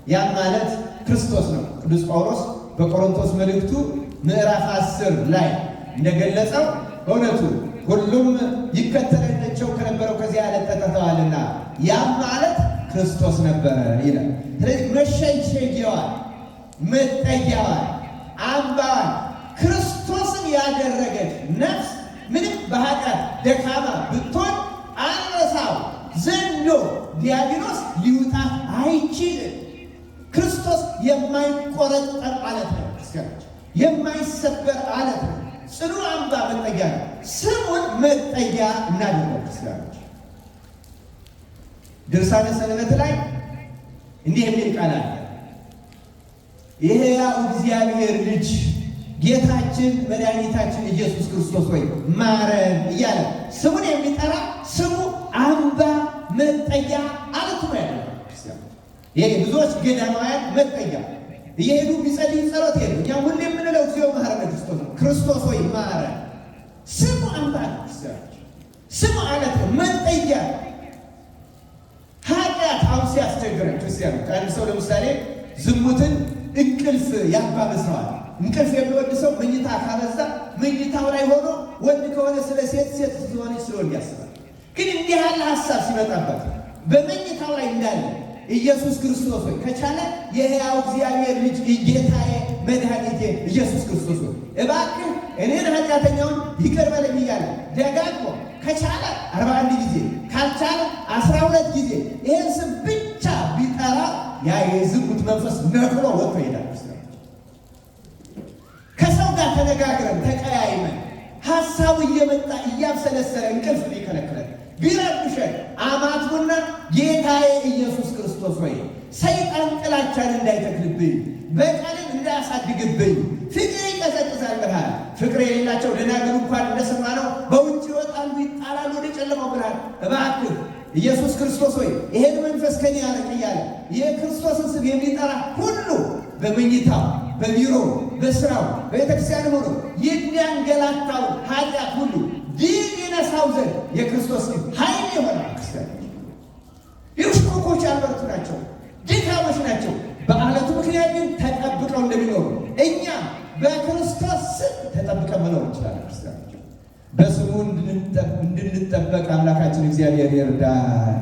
ያም ማለት ክርስቶስ ነው። ቅዱስ ጳውሎስ በቆሮንቶስ መልእክቱ ምዕራፍ 10 ላይ እንደገለጸው በእውነቱ ሁሉም ይከተላቸው ከነበረው ከዚያ አለት ተጠርተዋልና ያም ማለት ክርስቶስ ነበረ ይላል። ስለዚህ መሸሸጊያዋን፣ መጠጊያዋን፣ አምባዋን ክርስቶስን ያደረገች ነፍስ ምንም በኃጢአት ደካማ ብትሆን አንበሳው፣ ዘንዶ፣ ዲያብሎስ ሊውጣት አይችልም። ክርስቶስ የማይቆረጠር አለት ነው። ክርስቲያኖች የማይሰበር አለት ነው። ጽኑ አምባ መጠጊያ ነው። ስሙን መጠጊያ እናደርገው። ክርስቲያኖች ድርሳነ ሰንበት ላይ እንዲህ የሚል ቃል አለ። የሕያው እግዚአብሔር ልጅ ጌታችን መድኃኒታችን ኢየሱስ ክርስቶስ ሆይ ማረን እያለ ስሙን የሚጠራ ስሙ አምባ መጠጊያ አለት ነው ያለው። ይሄ ብዙዎች ገዳማውያን መጠጊያ እየሄዱ ቢጸልዩ ጸሎት የለም። እኛ ሁሌ የምንለው እግዚኦ መሐረነ ክርስቶስ ነው። ክርስቶስ ሆይ ማረን። ስሙ አምባ ነው። ስሙ አለት ነው፣ መጠጊያ። ኃጢአት አሁን ሲያስቸግረን ክርስቲያኖች፣ አንድ ሰው ለምሳሌ ዝሙትን እንቅልፍ ያባብሰዋል። እንቅልፍ የሚወድ ሰው መኝታ ካበዛ መኝታው ላይ ሆኖ ወንድ ከሆነ ስለ ሴት፣ ሴት ስለሆነች ስለ ወንድ ያስባል። ግን እንዲህ ያለ ሀሳብ ሲመጣበት በመኝታው ላይ እንዳለ ኢየሱስ ክርስቶስ ሆይ ከቻለ የሕያው እግዚአብሔር ልጅ ጌታዬ መድኃኒቴ ኢየሱስ ክርስቶስ ሆይ እባክህ እኔን ኃጢአተኛውን ይቅር በለኝ እያለ ደጋግሞ ከቻለ 41 ጊዜ ካልቻለ 12 ጊዜ ይህን ስም ብቻ ቢጠራ ያ የዝሙት መንፈስ ነቅሎ ወጥቶ ይሄዳል። ከሰው ጋር ተነጋግረን ተቀያይመን ሀሳቡ እየመጣ እያብሰለሰለ እንቅልፍ ሊከለክለን ቢረብሸን አማትቡና ጌታዬ ኢየሱስ ክርስቶስ ሆይ ሰይጣን ጥላቻን እንዳይተክልብኝ፣ በቀልን እንዳያሳድግብኝ፣ ፍቅር ይቀዘቅዛል ብርሃን። ፍቅር የሌላቸው ደናግል እንኳን እንደሰማነው በውጭ ይወጣሉ፣ ይጣላሉ ወደ ጨለማው ብርሃን። እባክህ ኢየሱስ ክርስቶስ ሆይ ይሄን መንፈስ ከኔ ያርቅ እያለ የክርስቶስን ስም የሚጠራ ሁሉ በመኝታው፣ በቢሮ፣ በስራው፣ በቤተክርስቲያን ሆኖ የሚያንገላታው ኃጢአት ሁሉ ድል ይነሳው ዘንድ የክርስቶስ ስም ኃይል ይሆናል። ክርስቲያኖች ሽኮኮች ያልበረቱ ናቸው፣ ድካሞች ናቸው። በአለቱ ምክንያት ግን ተጠብቀው እንደሚኖሩ እኛ በክርስቶስ ስም ተጠብቀን መኖር እንችላለን። ክርስቲያኖች በስሙ እንድንጠበቅ አምላካችን እግዚአብሔር ይርዳል።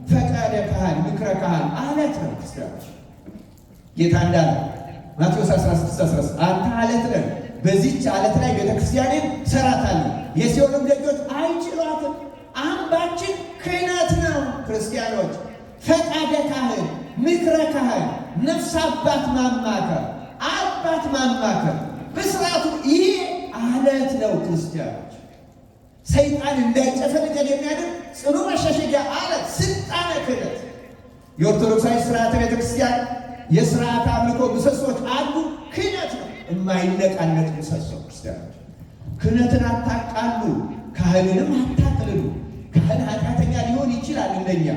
ፈቃደ ካህን ምክረ ካህን አለት ነው። ክርስቲያኖች ጌታ እንዳለ ማቴዎስ 16:16 አንተ አለት ነህ፣ በዚህች አለት ላይ ቤተክርስቲያንን እሰራታለሁ፣ የሲኦልም ደጆች አይችሏትም። አምባችን ክህነት ነው። ክርስቲያኖች ፈቃደ ካህን፣ ምክረ ካህን፣ ነፍስ አባት ማማከር በስርዓቱ ይሄ አለት ነው። ክርስቲያኖች ሰይጣን እንዳይጨፈልቀን የሚያደርግ ጽኑ መሸሸጊያ አለት ስልጣነ ክህነት። የኦርቶዶክሳዊ ስርዓተ ቤተክርስቲያን የስርዓተ አምልኮ ምሰሶች አንዱ ክህነት ነው። የማይነቃነቅ ምሰሶ። ክርስቲያኖች ክህነትን አታቃሉ፣ ካህንንም አታቅልሉ። ካህን ኃጢአተኛ ሊሆን ይችላል፣ እንደኛ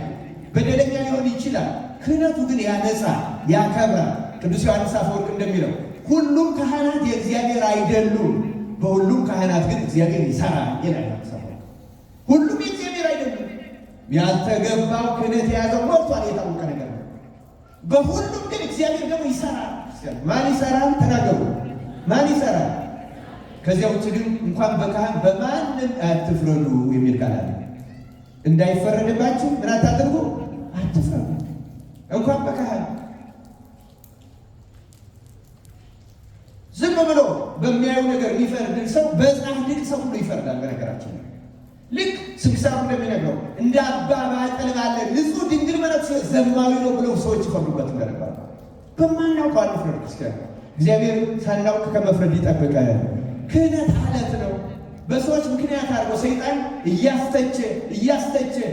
በደለኛ ሊሆን ይችላል። ክህነቱ ግን ያነጻል፣ ያከብራል። ቅዱስ ዮሐንስ አፈወርቅ እንደሚለው ሁሉም ካህናት የእግዚአብሔር አይደሉም፣ በሁሉም ካህናት ግን እግዚአብሔር ይሰራል ይላል። ሁሉም የእግዚአብሔር አይደሉም። ያልተገባው ክህነት የያዘው ሞልቷል፣ የታወቀ ነገር ነው። በሁሉም ግን እግዚአብሔር ደግሞ ይሰራል። ማን ይሰራል? ተናገሩ። ማን ይሰራል? ከዚያ ውጭ ግን እንኳን በካህን በማንም አትፍረዱ የሚል ቃል አለ። እንዳይፈረድባችሁ ምን አታድርጉ? አትፍረዱ። እንኳን በካህን ዝም ብሎ በሚያየው ነገር የሚፈርድን ሰው በጻድቅ ሰው ሁሉ ይፈርዳል። በነገራችን ልክ ስንክሳሩ እንደሚነግረው እንደ አባ ባጠል ባለ ንጹሕ ድንግል መነኩሴ ዘማዊ ነው ብለው ሰዎች ይፈርዱበት እንደነበር በማናውቀው አንፍረድ። ክርስቲያን እግዚአብሔር ሳናውቅ ከመፍረድ ይጠብቃል። ክህነት አለት ነው። በሰዎች ምክንያት አድርጎ ሰይጣን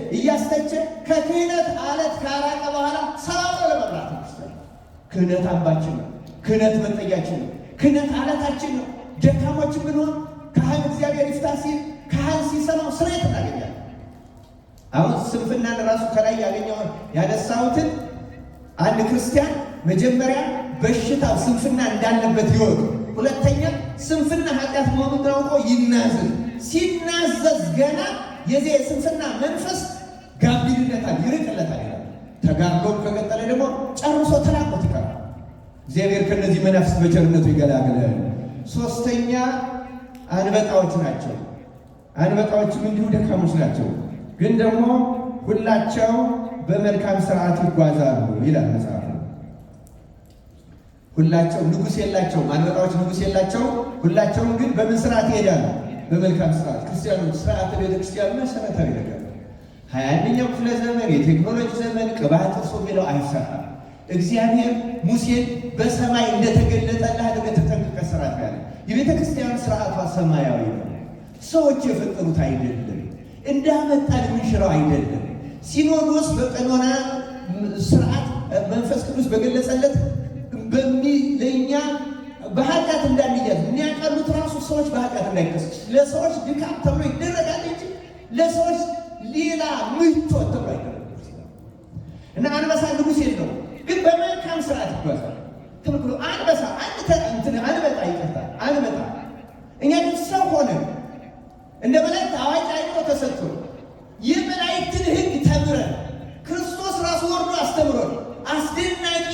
እያስተቸ ከክህነት አለት ካራቀ በኋላ ሰላም ለመብላት ነው። ክህነት አምባችን ነው። ክህነት መጠጊያችን ነው። ክህነት አለታችን ነው። ደካሞችን ብንሆን ካህን እግዚአብሔር ይፍታ ሲል ካህን ሲሰማው ስርየት እናገኛለን። አሁን ስንፍናን ራሱ ከላይ ያነሳሁትን አንድ ክርስቲያን መጀመሪያ በሽታው ስንፍና እንዳለበት ይወቅ። ሁለተኛ ስንፍና ኃጢአት መሆኑን አውቆ ይናዘዝ። ሲናዘዝ ገና የዚህ የስንፍና መንፈስ ጋቢልለታል፣ ይርቅለታል ይላል። ተጋርዶም ከቀጠለ ደግሞ ጨርሶ ተላቆት ይቀራል። እግዚአብሔር ከነዚህ መናፍስት በቸርነቱ ይገላግላል። ሶስተኛ አንበጣዎች ናቸው። አንበጣዎችም እንዲሁ ደካሞች ናቸው፣ ግን ደግሞ ሁላቸው በመልካም ስርዓት ይጓዛሉ ይላል መጽሐፍ። ሁላቸው ንጉሥ የላቸውም። አንበጣዎች ንጉሥ የላቸው፣ ሁላቸውም ግን በምን ስርዓት ይሄዳሉ? በመልካም ስርዓት። ክርስቲያኖች ስርዓተ ቤተክርስቲያን መሰረታዊ ነገር። 21ኛው ክፍለ ዘመን የቴክኖሎጂ ዘመን ቅባት እርሶ የሚለው አይሰራም። እግዚአብሔር ሙሴን በሰማይ እንደተገለጠልህ አድርገህ ተጠንቅቀህ ስርዓት ያለ የቤተ ክርስቲያን ስርዓቷ ሰማያዊ ነው። ሰዎች የፈጠሩት አይደለም፣ እንዳመጣን የምንሽረው አይደለም። ሲኖዶስ በቀኖና ስርዓት መንፈስ ቅዱስ በገለጸለት ለእኛ በኃጢአት እንዳንያዝ የሚያቀሉት ራሱ ሰዎች በኃጢአት እንዳይከሰሱ ለሰዎች ድካም ተብሎ ይደረጋል እንጂ ለሰዎች ሌላ ምቾት ተብሎ አይደረግም። እና አንበሳ ንጉሥ የለውም፣ ግን በመልካም ስርዓት ይጓዛል። ትምክሎ አንበሳ አንበጣ እኛ ግን ሰው ሆነ እንደ መላእክት አዋቂ አይኖ ተሰጥቶ የመላእክትን ሕግ ተምረን ክርስቶስ ራሱ ወርዶ አስተምሮን አስደናቂ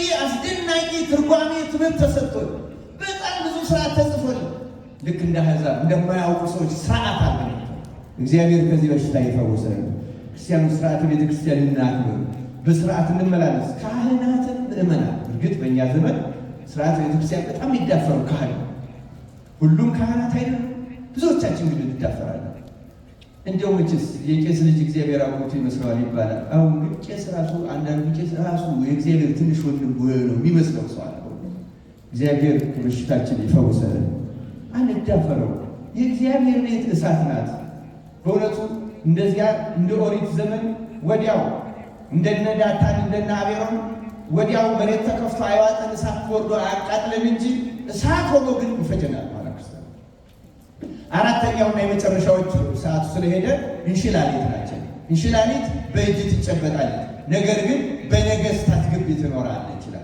ትርጓሜ ትምህርት ተሰጥቶን በጣም ብዙ ስርዓት ተጽፎልን ልክ እንደ አሕዛብ እንደማያውቁ ሰዎች ስርዓት አለ። እግዚአብሔር ከዚህ በሽታ ይፈውሰን። ክርስቲያኑ ስርዓተ ቤተክርስቲያን እናክብር፣ በስርዓት እንመላለስ። ካህናትን ምእመናን እርግጥ በእኛ ዘመን ስርዓተ ቤተክርስቲያን በጣም ይዳፈሩ ካህን ሁሉም ካህናት አይደሉም። ብዙዎቻችን ግን እንዳፈራለን። እንደው መቼስ የቄስ ልጅ እግዚአብሔር አውቆት ይመስለዋል ይባላል። አሁን ግን ቄስ ራሱ አንዳንዱ ቄስ ራሱ የእግዚአብሔር ትንሽ ወንድም ነው የሚመስለው ሰው አለ። እግዚአብሔር ከበሽታችን ይፈውሰን። አንዳፈረው። የእግዚአብሔር ቤት እሳት ናት። በእውነቱ እንደዚያ እንደ ኦሪት ዘመን ወዲያው እንደነ ዳታን እንደነ አቤሮን ወዲያው መሬት ተከፍቶ አይዋጠን እሳት ወርዶ አያቃጥለን እንጂ እሳት ሆኖ ግን ይፈጀናል። አራተኛውና የመጨረሻዎቹ ሰዓቱ ስለሄደ እንሽላሊት ናቸው። እንሽላሊት በእጅ ትጨበጣለች፣ ነገር ግን በነገስታት ግቢ ትኖራለች ይላል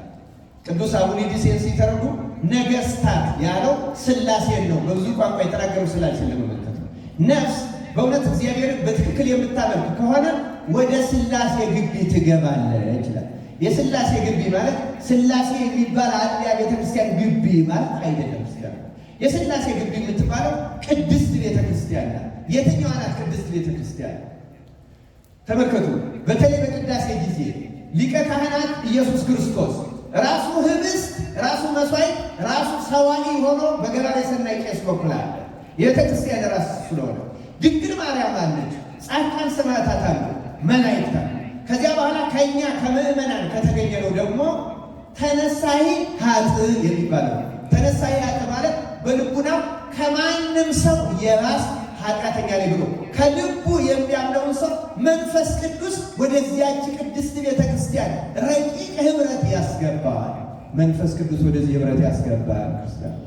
ቅዱስ አቡነ ዲሴን ሲተረጉም። ነገስታት ያለው ሥላሴን ነው። በብዙ ቋንቋ የተናገሩ ሥላሴን ለመመልከት ነው። ነፍስ በእውነት እግዚአብሔርን በትክክል የምታመልክ ከሆነ ወደ ሥላሴ ግቢ ትገባለች ይላል። የሥላሴ ግቢ ማለት ሥላሴ የሚባል አጥቢያ ቤተክርስቲያን ግቢ ማለት አይደለም። የሥላሴ ግቢ የምትባለው ቅድስት ቤተክርስቲያን ናት። የትኛዋ ናት ቅድስት ቤተክርስቲያን? ተመልከቱ። በተለይ በቅዳሴ ጊዜ ሊቀ ካህናት ኢየሱስ ክርስቶስ ራሱ ህብስት ራሱ መስዋዕት ሰዋዊ ሆኖ በገባሬ ሰናይ ቄስ በኩል አለ። የቤተ ክርስቲያን ራስ ስለሆነ ድንግል ማርያም አለች፣ ጻድቃን ሰማዕታት አሉ፣ መላእክት አሉ። ከዚያ በኋላ ከእኛ ከምዕመናን ከተገኘነው ደግሞ ተነሳሂ ኃጥእ የሚባለው ተነሳሂ ኃጥእ ማለት በልቡናው ከማንም ሰው የባሰ ኃጢአተኛ ላይ ብሎ ከልቡ የሚያምነውን ሰው መንፈስ ቅዱስ ወደዚያች ቅድስት ቤተ ክርስቲያን ረቂቅ ህብረት ያስገባዋል። መንፈስ ቅዱስ ወደዚህ ህብረት ያስገባል። ክርስቲያን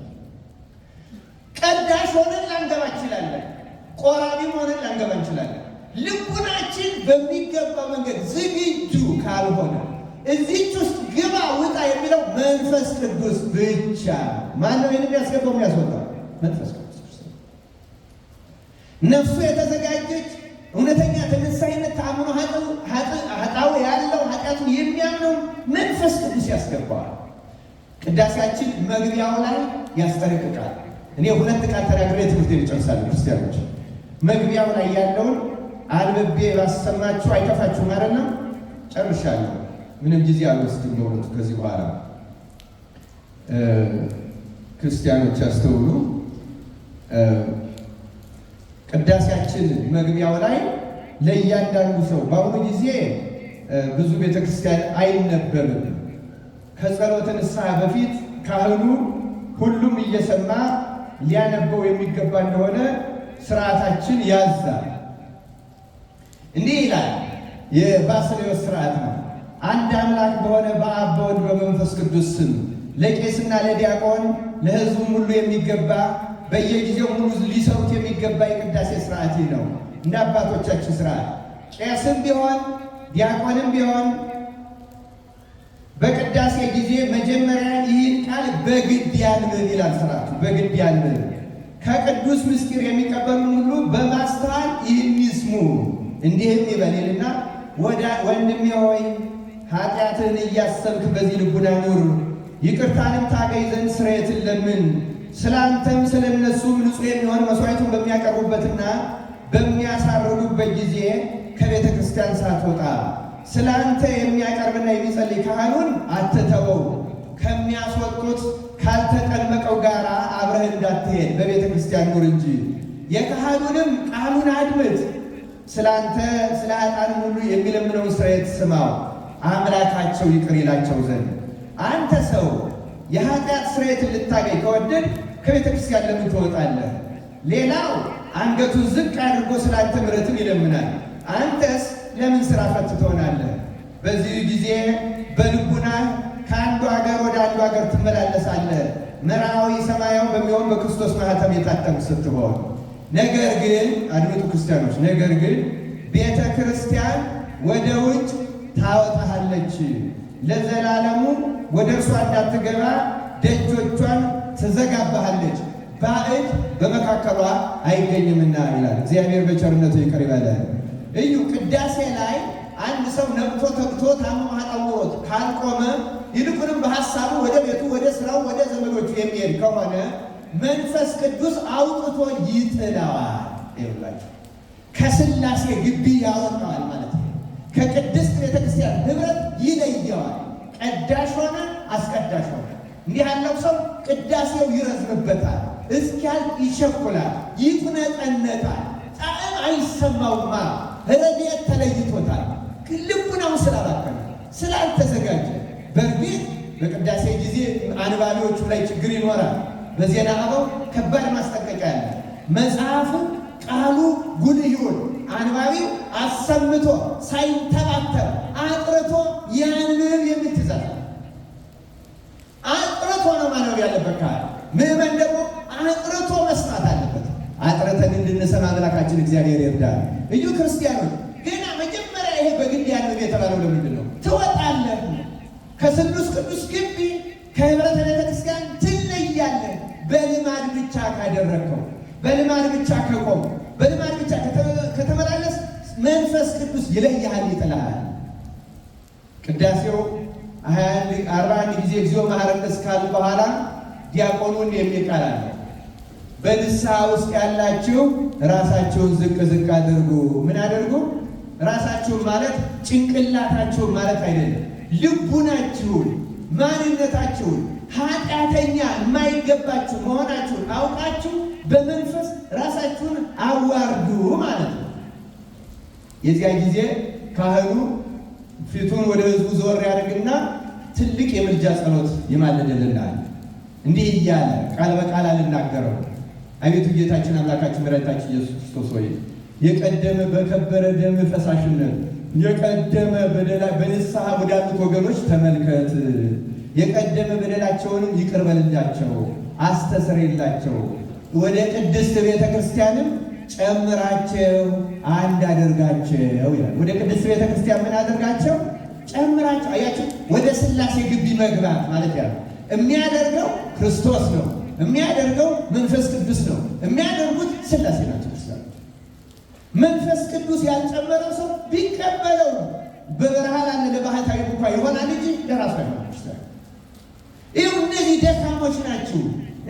ቀዳሽ ሆነን ላንገባ እንችላለን፣ ቆራቢም ሆነን ላንገባ እንችላለን። ልቡናችን በሚገባ መንገድ ዝግጁ ካልሆነ እዚች ውስጥ ግባ ውጣ የሚለው መንፈስ ቅዱስ ብቻ። ማነው ይህን የሚያስገባው የሚያስወጣው? መንፈስ ቅዱስ። ነፍሱ የተዘጋጀች እውነተኛ ተነሳይነት ተአምኖ ኃጣው ያለው ኃጢአቱን የሚያምነው መንፈስ ቅዱስ ያስገባዋል። ቅዳሴያችን መግቢያው ላይ ያስጠነቅቃል። እኔ ሁለት ቃል ተናግሬ ትምህርቴን እጨርሳለሁ። ክርስቲያኖች መግቢያው ላይ ያለውን አንብቤ ባሰማችሁ አይከፋችሁ ማለት ነው። ጨርሻለሁ። ምንም ጊዜ አልወስድም። በእውነቱ ከዚህ በኋላ ክርስቲያኖች ያስተውሉ። ቅዳሴያችን መግቢያው ላይ ለእያንዳንዱ ሰው በአሁኑ ጊዜ ብዙ ቤተክርስቲያን አይነበብም። ከጸሎተ ንስሐ በፊት ካህኑ ሁሉም እየሰማ ሊያነበው የሚገባ እንደሆነ ስርዓታችን ያዛል። እንዲህ ይላል። የባስልዮስ ስርዓት ነው። አንድ አምላክ በሆነ በአብ በወልድ በመንፈስ ቅዱስ ስም ለቄስና ለዲያቆን ለሕዝቡም ሁሉ የሚገባ በየጊዜው ሁሉ ሊሰሩት የሚገባ የቅዳሴ ስርዓት ነው። እንደ አባቶቻችን ስርዓት ቄስም ቢሆን ዲያቆንም ቢሆን በቅዳሴ ጊዜ መጀመሪያ ይህን ቃል በግድ ያንብብ ይላል ስርዓቱ። በግድ ያንብብ። ከቅዱስ ምስጢር የሚቀበሉ ሁሉ በማስተዋል ይህን ይስሙ። እንዲህም ይበልና ወንድሜ ሆይ ኃጢአትን እያሰብክ በዚህ ልቡና ኑር፣ ይቅርታንም ታገኝ ዘንድ ስርየትን ለምን። ስለ አንተም ስለ እነሱም ንጹሕ የሚሆን መሥዋዕቱን በሚያቀርቡበትና በሚያሳርጉበት ጊዜ ከቤተ ክርስቲያን ሳትወጣ ስለ አንተ የሚያቀርብና የሚጸልይ ካህኑን አትተወው። ከሚያስወጡት ካልተጠመቀው ጋር አብረህ እንዳትሄድ በቤተ ክርስቲያን ኑር እንጂ። የካህኑንም ቃሉን አድምጥ። ስለ አንተ ስለ ኃጥአንም ሁሉ የሚለምነውን ስርየት ስማው፣ አምላካቸው ይቅር ይላቸው ዘንድ። አንተ ሰው የኃጢአት ስርየትን ልታገኝ ከወደድ ከቤተ ክርስቲያን ለምን ትወጣለህ? ሌላው አንገቱን ዝቅ አድርጎ ስለ አንተ ምሕረትን ይለምናል። አንተስ ለምን ሥራ ፈት ትሆናለህ? በዚህ ጊዜ በልቡና ከአንዱ ሀገር ወደ አንዱ ሀገር ትመላለሳለህ፣ መራዊ ሰማያዊ በሚሆን በክርስቶስ ማኅተም የታተምክ ስትሆን። ነገር ግን አድምጡ ክርስቲያኖች፣ ነገር ግን ቤተ ክርስቲያን ወደ ውጭ ታወጣሃለች፣ ለዘላለሙ ወደ እርሷ እንዳትገባ ደጆቿን ትዘጋባሃለች፣ ባዕድ በመካከሏ አይገኝምና ይላል። እግዚአብሔር በቸርነቱ ይቅር ይበለን። እዩ፣ ቅዳሴ ላይ አንድ ሰው ነቅቶ ተግቶ ታሞ አጣውሮት ካልቆመ ይልቁንም በሐሳቡ ወደ ቤቱ፣ ወደ ስራው፣ ወደ ዘመዶቹ የሚሄድ ከሆነ መንፈስ ቅዱስ አውጥቶ ይጥለዋል። ይላችሁ ከሥላሴ ግቢ ያወጣዋል ማለት ነው። ከቅድስት ቤተክርስቲያን ህብረት ይለየዋል። ቀዳሽ ሆነ፣ አስቀዳሽ ሆነ። እንዲህ ያለው ሰው ቅዳሴው ይረዝምበታል፣ እስኪያልቅ ይቸኩላል፣ ይቁነጠነጣል፣ ጣዕም አይሰማውማ። ረድኤት ተለይቶታል። ልቡናው ስላባከነ ስላልተዘጋጀ። በእርግጥ በቅዳሴ ጊዜ አንባቢዎቹ ላይ ችግር ይኖራል። በዜና አበው ከባድ ማስጠንቀቂያ ያለ መጽሐፉ ቃሉ ጉልህ ይሁን፣ አንባቢው አሰምቶ ሳይንተባተብ አጥርቶ ያንብብ የሚል ትእዛዝ አጥርቶ ነው ማንበብ ያለበት። ካለ ምዕመን ደግሞ አጥርቶ መስማት አለበት። አጥርተን እንድንሰማ አምላካችን እግዚአብሔር ይርዳል። እዩ ክርስቲያኖች፣ ገና መጀመሪያ ይሄ በግድ ያንብብ የተባለው ለምንድን ነው? ትወጣለህ ከስሉስ ቅዱስ ግቢ ከህብረተ ቤተ ክርስቲያን ትለያለህ። በልማድ ብቻ ካደረግከው፣ በልማድ ብቻ ከቆም፣ በልማድ ብቻ ከተመላለስ መንፈስ ቅዱስ ይለያሃል፣ ይጥልሃል። ቅዳሴው 41 ጊዜ እግዚኦ መሐረነ ካሉ በኋላ ዲያቆኑን የሚል ቃል አለ። በንስሐ ውስጥ ያላችሁ ራሳችሁን ዝቅ ዝቅ አድርጉ። ምን አድርጉ? ራሳችሁን ማለት ጭንቅላታችሁን ማለት አይደለም፣ ልቡናችሁን ማንነታችሁን ኃጢአተኛ የማይገባችሁ መሆናችሁን አውቃችሁ በመንፈስ ራሳችሁን አዋርዱ ማለት ነው። የዚያ ጊዜ ካህኑ ፊቱን ወደ ሕዝቡ ዞር ያደርግና ትልቅ የምልጃ ጸሎት ይማልድልናል። እንዲህ እያለ ቃል በቃል አልናገረው። አቤቱ ጌታችን አምላካችን መድኃኒታችን ኢየሱስ ክርስቶስ ሆይ የቀደመ በከበረ ደም ፈሳሽነት የቀደመ በንስሐ ወዳሉት ወገኖች ተመልከት። የቀደመ በደላቸውንም ይቅር በልላቸው፣ አስተስርይላቸው። ወደ ቅድስት ቤተ ክርስቲያንም ጨምራቸው፣ አንድ አድርጋቸው ይላል። ወደ ቅድስት ቤተ ክርስቲያን ምን አድርጋቸው? ጨምራቸው። አያችሁ፣ ወደ ሥላሴ ግቢ መግባት ማለት ያለው የሚያደርገው ክርስቶስ ነው። የሚያደርገው መንፈስ ቅዱስ ነው። የሚያደርጉት ሥላሴ ናቸው። መንፈስ ቅዱስ ያልጨመረው ሰው ቢቀበለው በበረሃ ላለ ለባህታዊ እንኳ ይሆናል እንጂ ለራሱ አይሆናል። ይኸው እነዚህ ደካሞች ናችሁ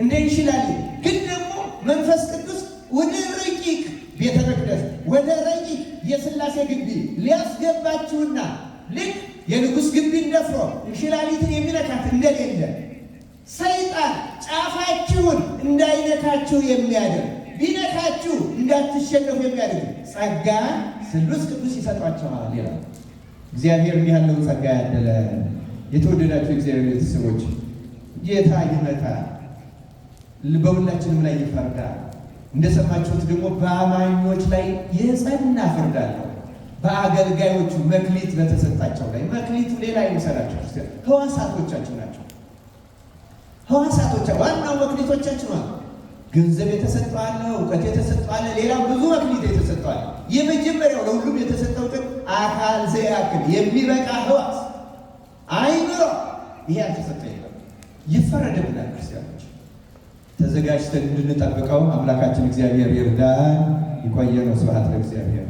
እንደ እንሽላሌ። ግን ደግሞ መንፈስ ቅዱስ ወደ ረቂቅ ቤተ መቅደስ ወደ ረቂቅ የሥላሴ ግቢ ሊያስገባችሁና ልክ የንጉሥ ግቢ እንደፍሮ እንሽላሊትን የሚነካት እንደሌለ ሰይጣን ጫፋችሁን እንዳይነካችሁ የሚያደርግ ቢነካችሁ እንዳትሸነፉ የሚያደርግ ጸጋ ስሉስ ቅዱስ ይሰጧቸዋል ይላል። እግዚአብሔር እንዲህ ያለውን ጸጋ ያደለ። የተወደዳችሁ እግዚአብሔር ቤተሰቦች ጌታ ይመታል፣ በሁላችንም ላይ ይፈርዳል። እንደሰማችሁት ደግሞ በአማኞች ላይ የጸና ፍርድ አለው። በአገልጋዮቹ መክሊት በተሰጣቸው ላይ መክሊቱ ሌላ ይምሰላቸው ሕዋሳቶቻችን ናቸው። ሕዋሳቶቻ ዋናው መክሊቶቻችን ነው። ገንዘብ የተሰጠዋለ፣ እውቀት የተሰጠዋለ፣ ሌላ ብዙ መክሊት የተሰጠዋለ። የመጀመሪያው ለሁሉም የተሰጠው ግን አካል ዘያክል የሚበቃ ሕዋስ አይምሮ፣ ይሄ ያልተሰጠ የለም። ይፈረድብናል። ክርስቲያኖች ተዘጋጅተን እንድንጠብቀው አምላካችን እግዚአብሔር ይርዳን። ይቆየን። ስብሐት ለእግዚአብሔር።